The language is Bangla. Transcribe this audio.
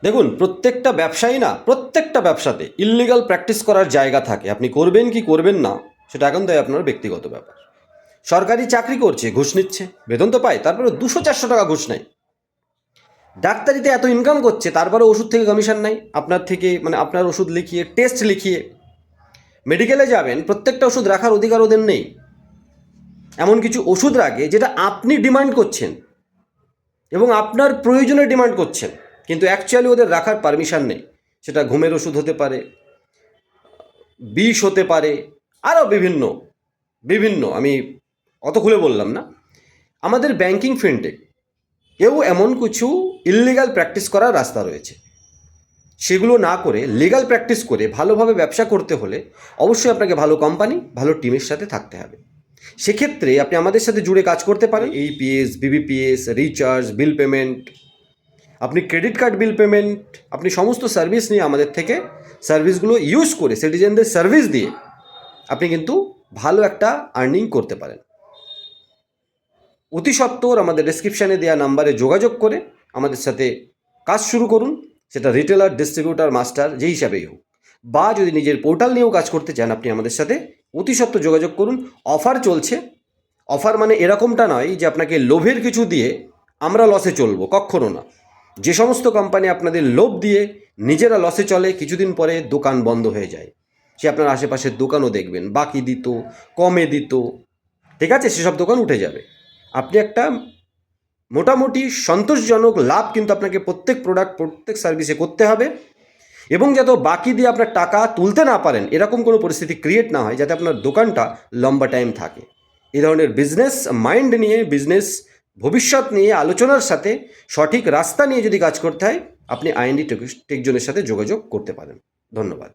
দেখুন, প্রত্যেকটা ব্যবসায়ী না, প্রত্যেকটা ব্যবসাতে ইল্লিগাল প্র্যাকটিস করার জায়গা থাকে। আপনি করবেন কি করবেন না সেটা এখন তাই আপনার ব্যক্তিগত ব্যাপার। সরকারি চাকরি করছে, ঘুষ নিচ্ছে, বেতন তো পায়, তারপরে 200-400 টাকা ঘুষ নেয়। ডাক্তারিতে এত ইনকাম করছে, তারপরে ওষুধ থেকে কমিশন নাই আপনার থেকে, মানে আপনার ওষুধ লিখিয়ে, টেস্ট লিখিয়ে। মেডিকেলে যাবেন, প্রত্যেকটা ওষুধ রাখার অধিকার ওদের নেই। এমন কিছু ওষুধ রাখে যেটা আপনি ডিমান্ড করছেন এবং আপনার প্রয়োজনে ডিমান্ড করছেন, কিন্তু অ্যাকচুয়ালি ওদের রাখার পারমিশন নেই। সেটা ঘুমের ওষুধ হতে পারে, বিষ হতে পারে, আরও বিভিন্ন বিভিন্ন আমি অত খুলে বললাম না। আমাদের ব্যাংকিং ফিল্ডে এও এমন কিছু ইললিগাল প্র্যাকটিস করার রাস্তা রয়েছে। সেগুলো না করে লিগাল প্র্যাকটিস করে ভালোভাবে ব্যবসা করতে হলে অবশ্যই আপনাকে ভালো কোম্পানি, ভালো টিমের সাথে থাকতে হবে। সেক্ষেত্রে আপনি আমাদের সাথে জুড়ে কাজ করতে পারেন। AEPS, BBPS, recharge, bill payment, আপনি ক্রেডিট কার্ড বিল পেমেন্ট, আপনি সমস্ত সার্ভিস নিয়ে আমাদের থেকে সার্ভিসগুলো ইউজ করে সিটিজেনদের সার্ভিস দিয়ে আপনি কিন্তু ভালো একটা আর্নিং করতে পারেন। অতি সত্বর আমাদের ডেসক্রিপশানে দেওয়া নাম্বারে যোগাযোগ করে আমাদের সাথে কাজ শুরু করুন, সেটা রিটেলার, ডিস্ট্রিবিউটার, মাস্টার যেই হিসাবেই হোক, বা যদি নিজের পোর্টাল নিয়েও কাজ করতে চান আপনি আমাদের সাথে অতি সত্বর যোগাযোগ করুন। অফার চলছে। অফার মানে এরকমটা নয় যে আপনাকে লোভের কিছু দিয়ে আমরা লসে চলবো, কক্ষনো না। যে সমস্ত কোম্পানি আপনাদের লোভ দিয়ে নিজেরা লসে চলে, কিছুদিন পরে দোকান বন্ধ হয়ে যায়। সে আপনার আশেপাশের দোকানও দেখবেন বাকি দিত, কমে দিত, ঠিক আছে, সেসব দোকান উঠে যাবে। আপনি একটা মোটামুটি সন্তোষজনক লাভ কিন্তু আপনাকে প্রত্যেক প্রোডাক্ট, প্রত্যেক সার্ভিসে করতে হবে, এবং যাতে বাকি দিয়ে আপনার টাকা তুলতে না পারেন এরকম কোনো পরিস্থিতি ক্রিয়েট না হয়, যাতে আপনার দোকানটা লম্বা টাইম থাকে। এই ধরনের বিজনেস মাইন্ড নিয়ে, বিজনেস ভবিষ্যৎ নিয়ে আলোচনার সাথে সঠিক রাস্তা নিয়ে যদি কাজ করতে হয়, আপনি আইএনডি টেকজোনের সাথে যোগাযোগ করতে পারেন। ধন্যবাদ।